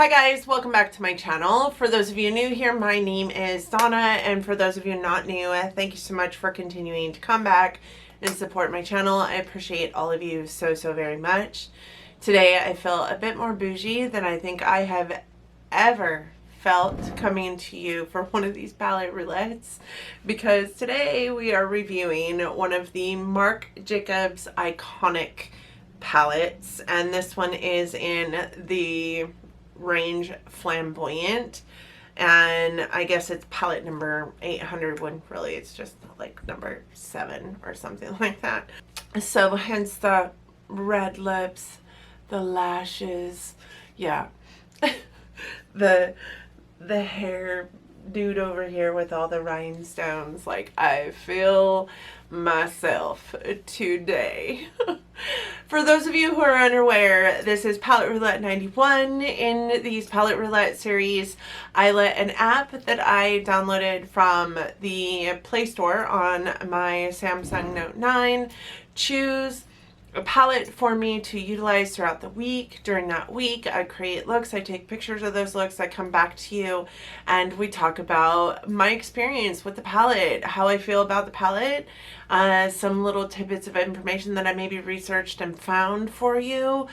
Hi guys, welcome back to my channel. For those of you new here, my name is Donna, and for those of you not new, thank you so much for continuing to come back and support my channel. I appreciate all of you so very much. Today I feel a bit more bougie than I think I have ever felt coming to you for one of these palette roulettes, because today we are reviewing one of the Marc Jacobs Eye-Conic palettes, and this one is in the range Flamboyant, and I guess it's palette number 800 when really it's just like number 7 or something like that. So hence the red lips, the lashes, yeah. the hair dude over here with all the rhinestones. Like, I feel myself today. For those of you who are unaware, this is Palette Roulette 91. In these Palette Roulette series, I let an app that I downloaded from the Play Store on my Samsung Note 9 choose a palette for me to utilize throughout the week. During that week, I create looks, I take pictures of those looks, I come back to you, and we talk about my experience with the palette, how I feel about the palette, some little tidbits of information that I maybe researched and found for you.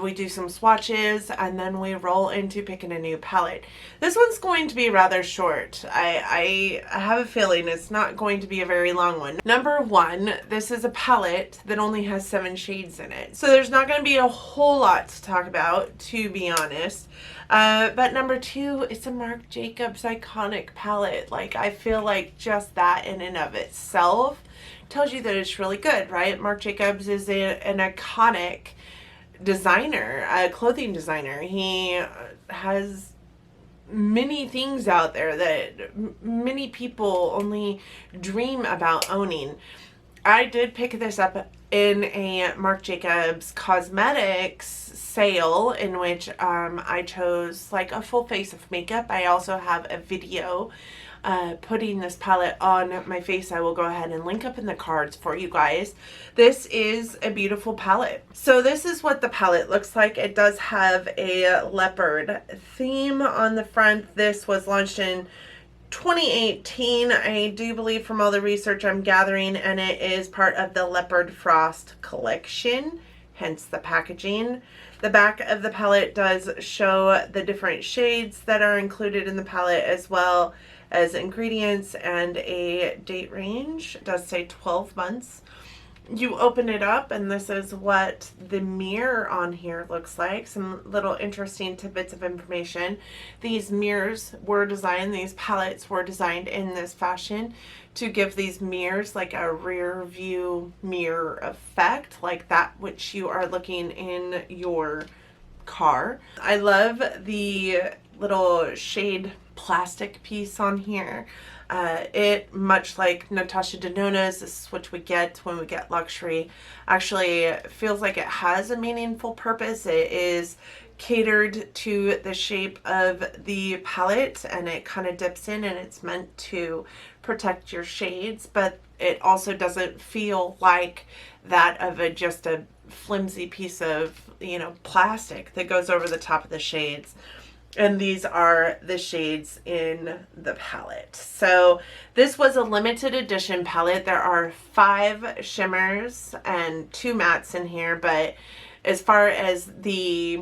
We do some swatches, and then we roll into picking a new palette. This one's going to be rather short. I have a feeling it's not going to be a very long one. Number one, this is a palette that only has 7 shades in it. So there's not going to be a whole lot to talk about, to be honest. But number two, it's a Marc Jacobs Eye-Conic palette. Like, I feel like just that in and of itself tells you that it's really good, right? Marc Jacobs is an iconic designer, a clothing designer. He has many things out there that many people only dream about owning. I did pick this up in a Marc Jacobs cosmetics sale in which I chose like a full face of makeup. I also have a video putting this palette on my face. I will go ahead and link up in the cards for you guys. This is a beautiful palette. So this is what the palette looks like. It does have a leopard theme on the front. This was launched in 2018, I do believe, from all the research I'm gathering, and it is part of the Leopard Frost collection, hence the packaging. The back of the palette does show the different shades that are included in the palette, as well as ingredients and a date range. It does say 12 months. You open it up, and this is what the mirror on here looks like. Some little interesting tidbits of information. These mirrors were designed, these palettes were designed in this fashion to give these mirrors like a rear view mirror effect, like that which you are looking in your car. I love the little shade plastic piece on here. It, much like Natasha Denona's, this is what we get when we get luxury, actually feels like it has a meaningful purpose. It is catered to the shape of the palette, and it kind of dips in, and it's meant to protect your shades, but it also doesn't feel like that of just a flimsy piece of, you know, plastic that goes over the top of the shades. And these are the shades in the palette. So this was a limited edition palette. There are 5 shimmers and 2 mattes in here, but as far as the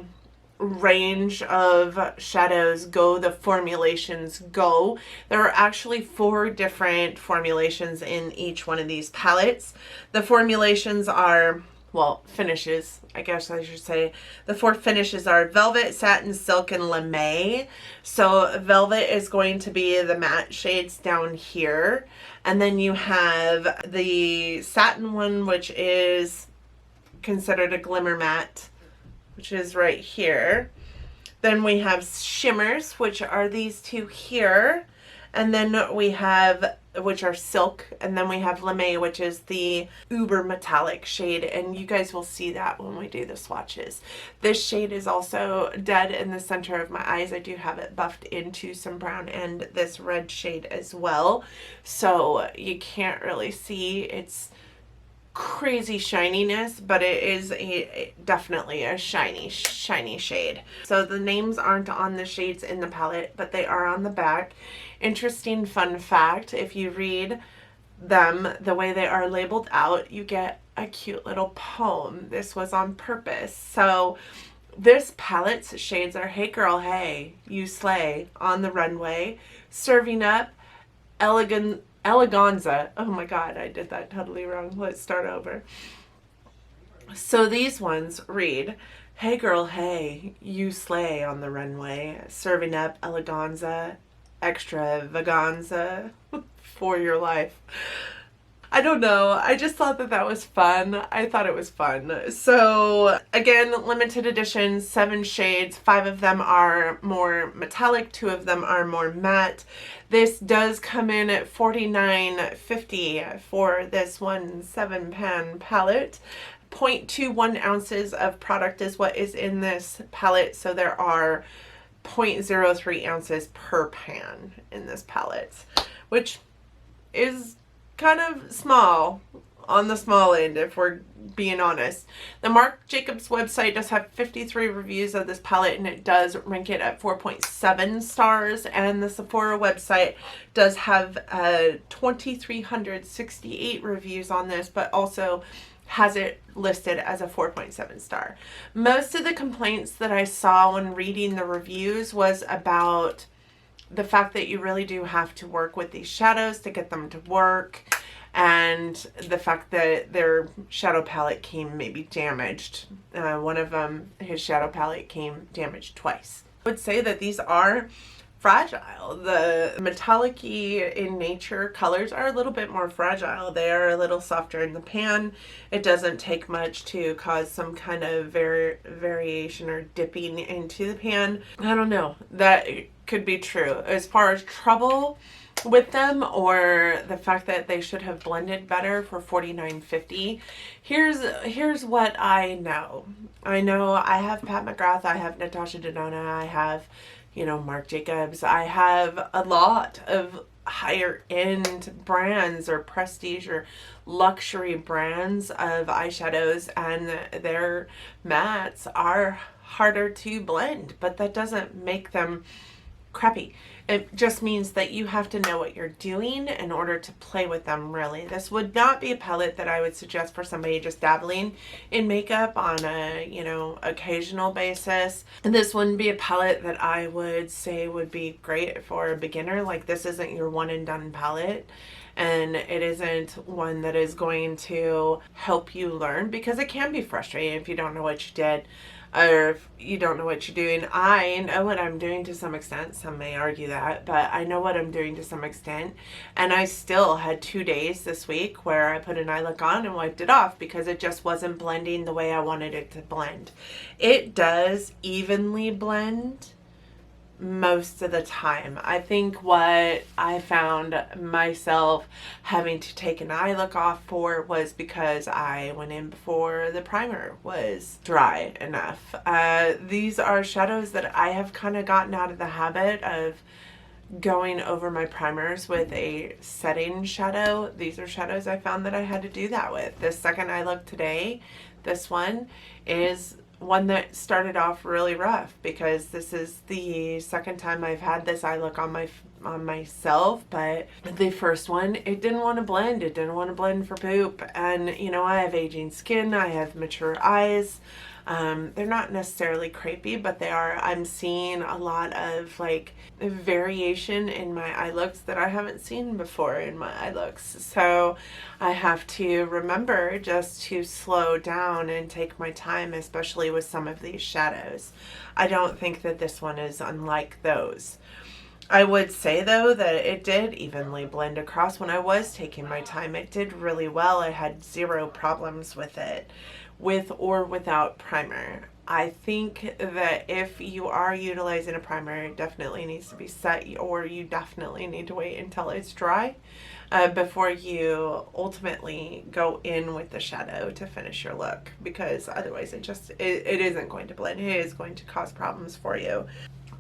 range of shadows go, the formulations go, there are actually 4 different formulations in each one of these palettes. The formulations are, well, finishes, I guess I should say. The 4 finishes are velvet, satin, silk, and lame. So velvet is going to be the matte shades down here. And then you have the satin one, which is considered a glimmer matte, which is right here. Then we have shimmers, which are these 2 here. And then we have, which are silk, and then we have lame, which is the uber metallic shade, and you guys will see that when we do the swatches. This shade is also dead in the center of my eyes. I do have it buffed into some brown and this red shade as well, so you can't really see. It's crazy shininess, but it is definitely a shiny shade. So the names aren't on the shades in the palette, but they are on the back. Interesting fun fact, if you read them the way they are labeled out, you get a cute little poem. This was on purpose. So this palette's shades are Hey Girl Hey, You Slay, On the Runway, Serving Up, Eleganza. Oh my god, I did that totally wrong. Let's start over. So these ones read, Hey Girl Hey, You Slay, On the Runway, Serving Up, Eleganza, Extravaganza, For Your Life. I don't know. I just thought that that was fun. I thought it was fun. So again, limited edition, 7 shades. 5 of them are more metallic. 2 of them are more matte. This does come in at $49.50 for this 7-pan palette. 0.21 ounces of product is what is in this palette. So there are 0.03 ounces per pan in this palette, which is kind of small, on the small end if we're being honest. The Marc Jacobs website does have 53 reviews of this palette, and it does rank it at 4.7 stars, and the Sephora website does have 2,368 reviews on this, but also has it listed as a 4.7 star. Most of the complaints that I saw when reading the reviews was about the fact that you really do have to work with these shadows to get them to work, and the fact that their shadow palette came maybe damaged. One of them, his shadow palette came damaged twice. I would say that these are fragile. The metallic-y in nature colors are a little bit more fragile. They are a little softer in the pan. It doesn't take much to cause some kind of variation or dipping into the pan. I don't know. That could be true. As far as trouble with them, or the fact that they should have blended better for $49.50, here's what I know. I know I have Pat McGrath, I have Natasha Denona, I have, Marc Jacobs. I have a lot of higher end brands or prestige or luxury brands of eyeshadows, and their mattes are harder to blend, but that doesn't make them crappy. It just means that you have to know what you're doing in order to play with them, really. This would not be a palette that I would suggest for somebody just dabbling in makeup on a, occasional basis. And this wouldn't be a palette that I would say would be great for a beginner. Like, this isn't your one and done palette. And it isn't one that is going to help you learn, because it can be frustrating if you don't know what you did, or if you don't know what you're doing. I know what I'm doing to some extent. Some may argue that, but I know what I'm doing to some extent. And I still had 2 days this week where I put an eye look on and wiped it off because it just wasn't blending the way I wanted it to blend. It does evenly blend most of the time. I think what I found myself having to take an eye look off for was because I went in before the primer was dry enough. These are shadows that I have kind of gotten out of the habit of going over my primers with a setting shadow. These are shadows I found that I had to do that with. This second eye look today, this one is one that started off really rough, because this is the second time I've had this eye look on myself. But the first one, it didn't want to blend. It didn't want to blend for poop. And I have aging skin. I have mature eyes. They're not necessarily crepey, but they are. I'm seeing a lot of variation in my eye looks that I haven't seen before in my eye looks. So I have to remember just to slow down and take my time, especially with some of these shadows. I don't think that this one is unlike those. I would say though that it did evenly blend across when I was taking my time. It did really well. I had 0 problems with it, with or without primer. I think that if you are utilizing a primer, it definitely needs to be set, or you definitely need to wait until it's dry before you ultimately go in with the shadow to finish your look, because otherwise it isn't going to blend. It is going to cause problems for you.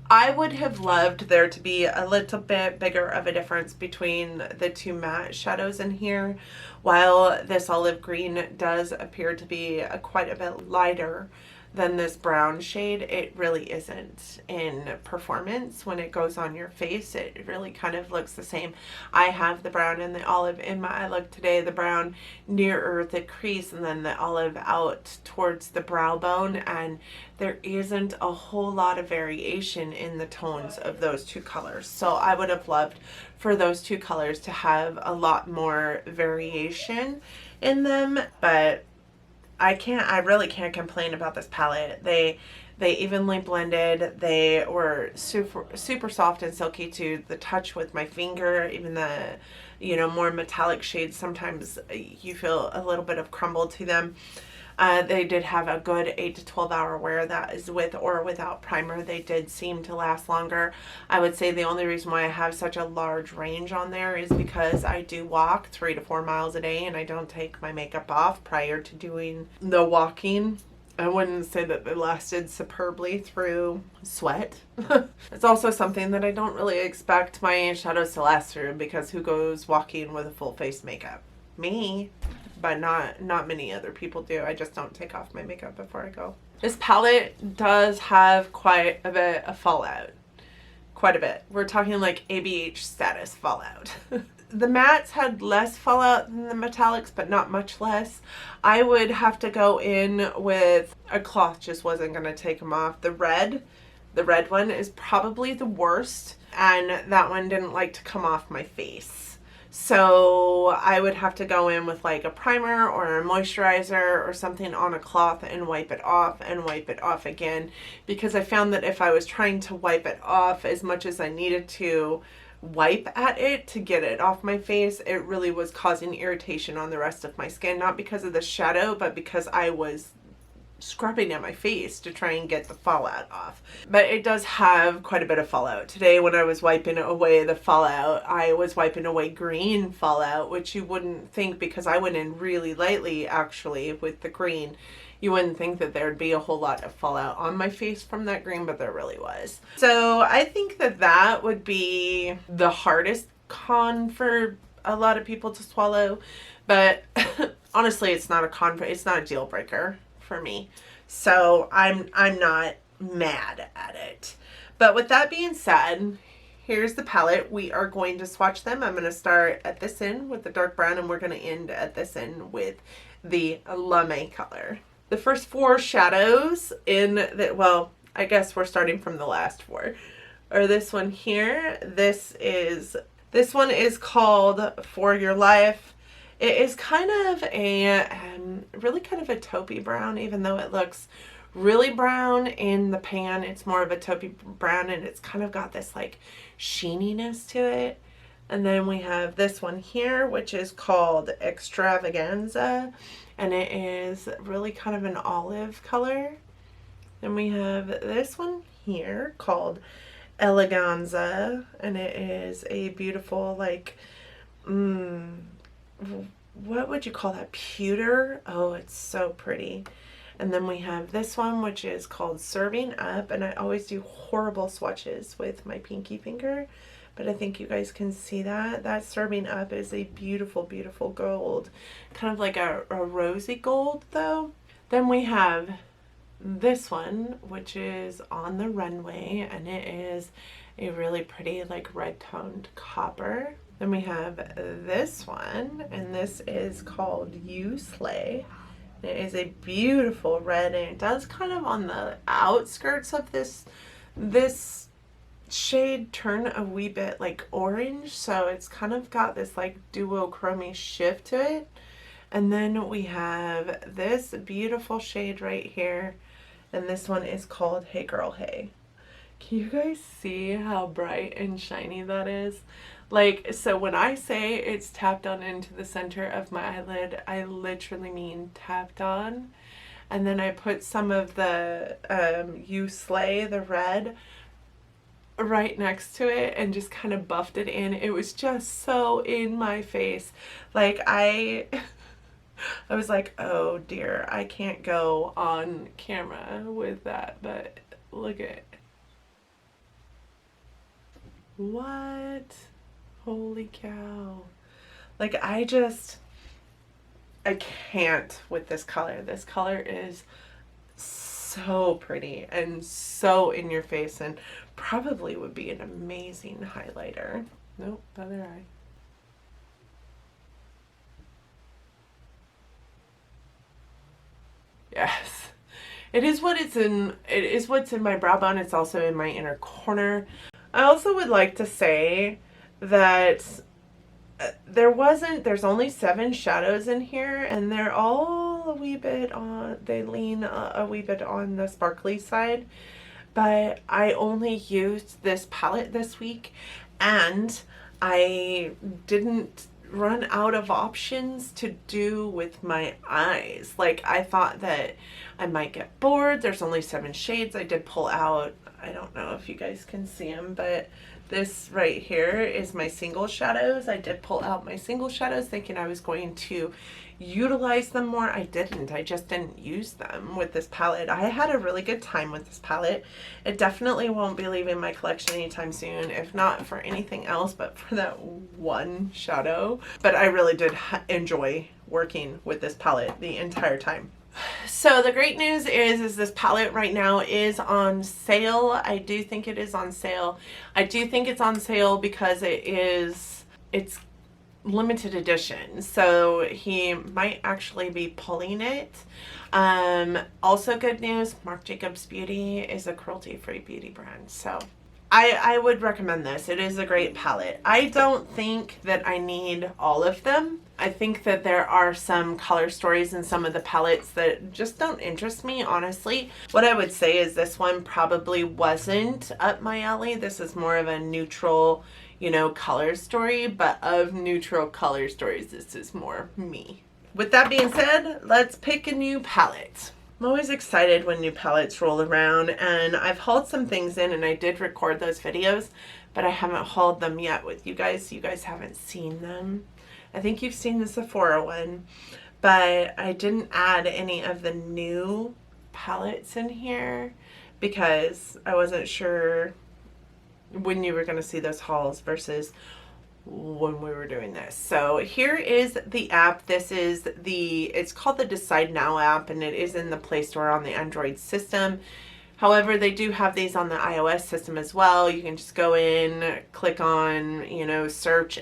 I would have loved there to be a little bit bigger of a difference between the two matte shadows in here. While this olive green does appear to be quite a bit lighter than this brown shade, it really isn't in performance. When it goes on your face, it really kind of looks the same. I have the brown and the olive in my eye look today, the brown nearer the crease and then the olive out towards the brow bone, and there isn't a whole lot of variation in the tones of those two colors. So I would have loved for those two colors to have a lot more variation in them, but I really can't complain about this palette. They evenly blended. They were super soft and silky to the touch with my finger. Even the, you know, more metallic shades, sometimes you feel a little bit of crumble to them. They did have a good 8 to 12 hour wear. That is with or without primer. They did seem to last longer. I would say the only reason why I have such a large range on there is because I do walk 3 to 4 miles a day and I don't take my makeup off prior to doing the walking. I wouldn't say that they lasted superbly through sweat. It's also something that I don't really expect my shadows to last through, because who goes walking with a full face makeup? Me. But not many other people do. I just don't take off my makeup before I go. This palette does have quite a bit of fallout. Quite a bit. We're talking like ABH status fallout. The mattes had less fallout than the metallics, but not much less. I would have to go in with a cloth, just wasn't going to take them off. The red one is probably the worst, and that one didn't like to come off my face. So I would have to go in with like a primer or a moisturizer or something on a cloth and wipe it off again, because I found that if I was trying to wipe it off as much as I needed to wipe at it to get it off my face, it really was causing irritation on the rest of my skin, not because of the shadow, but because I was scrubbing at my face to try and get the fallout off. But it does have quite a bit of fallout. Today when I was wiping away the fallout, I was wiping away green fallout, which you wouldn't think, because I went in really lightly actually with the green. You wouldn't think that there'd be a whole lot of fallout on my face from that green, but there really was. So I think that that would be the hardest con for a lot of people to swallow, but honestly, it's not a deal breaker for me. So I'm not mad at it. But with that being said, here's the palette. We are going to swatch them. I'm going to start at this end with the dark brown, and we're going to end at this end with the Lame color. The first 4 shadows in the, well, I guess we're starting from the last 4, or this one here. This one is called For Your Life. It is kind of a really kind of a taupey brown, even though it looks really brown in the pan. It's more of a taupey brown, and it's kind of got this like sheeniness to it. And then we have this one here, which is called Extravaganza, and it is really kind of an olive color. Then we have this one here called Eleganza, and it is a beautiful like what would you call that, pewter? Oh, it's so pretty. And then we have this one, which is called Serving Up, and I always do horrible swatches with my pinky finger, but I think you guys can see that. That Serving Up is a beautiful, beautiful gold, kind of like a rosy gold though. Then we have this one, which is On the Runway, and it is a really pretty like red toned copper. Then we have this one, and this is called You Slay. It is a beautiful red, and it does kind of on the outskirts of this shade turn a wee bit like orange, so it's kind of got this like duochrome shift to it. And then we have this beautiful shade right here, and this one is called Hey Girl Hey. Can you guys see how bright and shiny that is? Like, so when I say it's tapped on into the center of my eyelid, I literally mean tapped on. And then I put some of the You Slay, the red, right next to it and just kind of buffed it in. It was just so in my face. Like, I was like, oh dear, I can't go on camera with that, but look at it. What? Holy cow. Like, I can't with this color. This color is so pretty and so in your face and probably would be an amazing highlighter. Nope, other eye. Yes. It is what's in my brow bone. It's also in my inner corner. I also would like to say that there's only 7 shadows in here, and they're all a wee bit on, they lean a wee bit on the sparkly side, but I only used this palette this week, and I didn't run out of options to do with my eyes. Like, I thought that I might get bored. There's only 7 shades. I did pull out, I don't know if you guys can see them, but this right here is my single shadows. I did pull out my single shadows thinking I was going to utilize them more. I didn't. I just didn't use them with this palette. I had a really good time with this palette. It definitely won't be leaving my collection anytime soon, if not for anything else, but for that one shadow. But I really did enjoy working with this palette the entire time. So the great news is this palette right now is on sale. I do think it is on sale. I do think it's on sale because it's limited edition. So he might actually be pulling it. Also good news, Marc Jacobs Beauty is a cruelty-free beauty brand. So I would recommend this. It is a great palette. I don't think that I need all of them. I think that there are some color stories in some of the palettes that just don't interest me, honestly. What I would say is this one probably wasn't up my alley. This is more of a neutral, you know, color story, but of neutral color stories, this is more me. With that being said, let's pick a new palette. I'm always excited when new palettes roll around, and I've hauled some things in, and I did record those videos, but I haven't hauled them yet with you guys. You guys haven't seen them. I think you've seen the Sephora one, but I didn't add any of the new palettes in here because I wasn't sure when you were going to see those hauls versus when we were doing this. So here is the app. It's called the Decide Now app, and it is in the Play Store on the Android system. However, they do have these on the iOS system as well. You can just go in, click on, you know, search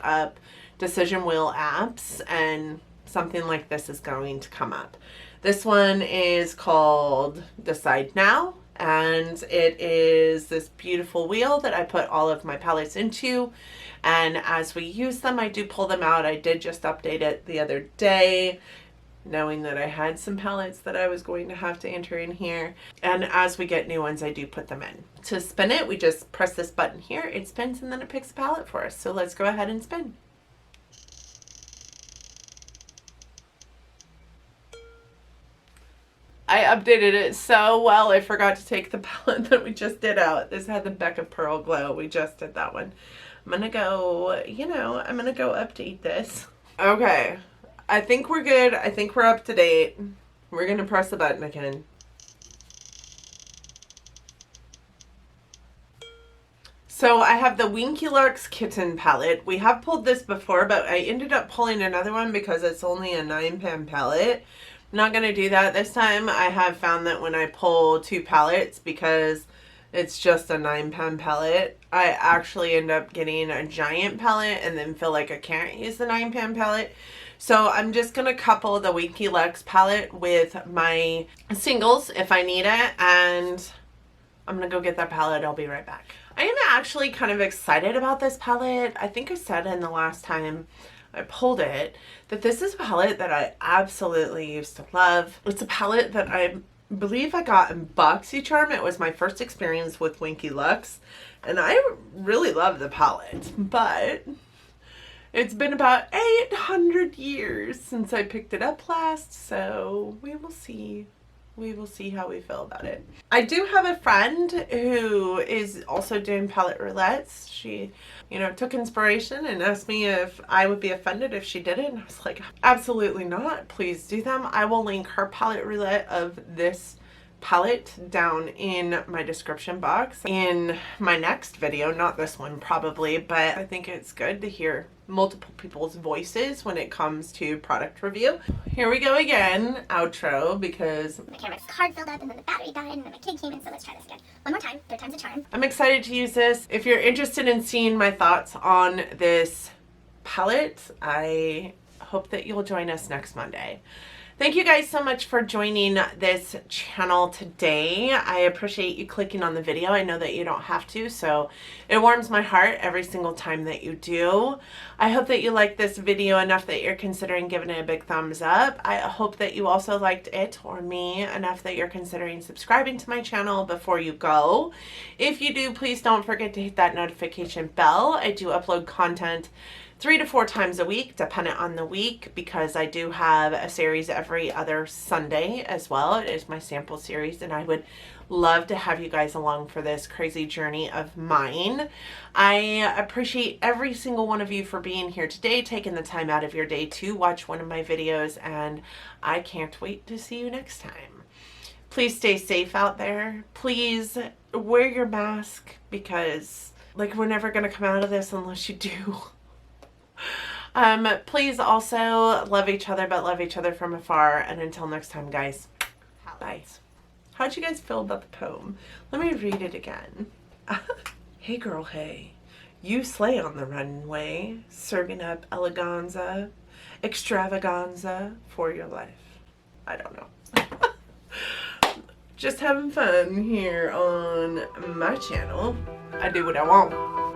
up decision wheel apps, and something like this is going to come up. This one is called Decide Now, and it is this beautiful wheel that I put all of my palettes into, and as we use them, I do pull them out. I did just update it the other day, knowing that I had some palettes that I was going to have to enter in here, and as we get new ones, I do put them in. To spin it, we just press this button here, it spins, and then it picks a palette for us. So let's go ahead and spin. I updated it so well, I forgot to take the palette that we just did out. This had the Becca Pearl Glow. We just did that one. I'm gonna go, I'm gonna go update this. Okay, I think we're good. I think we're up to date. We're gonna press the button again. So I have the Winky Kitten palette. We have pulled this before, but I ended up pulling another one because it's only a 9-pan palette. I'm not going to do that this time. I have found that when I pull 2 palettes, because it's just a 9-pan palette, I actually end up getting a giant palette and then feel like I can't use the 9-pan palette. So I'm just going to couple the Winky palette with my singles if I need it, and I'm going to go get that palette. I'll be right back. I am actually kind of excited about this palette. I think I said in the last time I pulled it that this is a palette that I absolutely used to love. It's a palette that I believe I got in BoxyCharm. It was my first experience with Winky Lux, and I really love the palette, but it's been about 800 years since I picked it up last, so we will see. We will see how we feel about it. I do have a friend who is also doing palette roulettes. She, took inspiration and asked me if I would be offended if she did it. And I was like, absolutely not. Please do them. I will link her palette roulette of this palette down in my description box in my next video, not this one probably, but I think it's good to hear multiple people's voices when it comes to product review. Here we go again, outro, because my camera's card filled up and then the battery died and then my kid came in, so let's try this again. One more time, third time's a charm. I'm excited to use this. If you're interested in seeing my thoughts on this palette, I hope that you'll join us next Monday. Thank you guys so much for joining this channel today. I appreciate you clicking on the video. I know that you don't have to, so it warms my heart every single time that you do. I hope that you liked this video enough that you're considering giving it a big thumbs up. I hope that you also liked it or me enough that you're considering subscribing to my channel before you go. If you do, please don't forget to hit that notification bell. I do upload content 3 to 4 times a week, dependent on the week, because I do have a series every other Sunday as well. It is my sample series, and I would love to have you guys along for this crazy journey of mine. I appreciate every single one of you for being here today, taking the time out of your day to watch one of my videos, and I can't wait to see you next time. Please stay safe out there. Please wear your mask, because like, we're never gonna come out of this unless you do. Please also love each other, but love each other from afar. And until next time, guys, bye. How'd you guys feel about the poem? Let me read it again. Hey girl, hey, you slay on the runway, serving up Eleganza, Extravaganza for your life. I don't know. Just having fun here on my channel. I do what I want.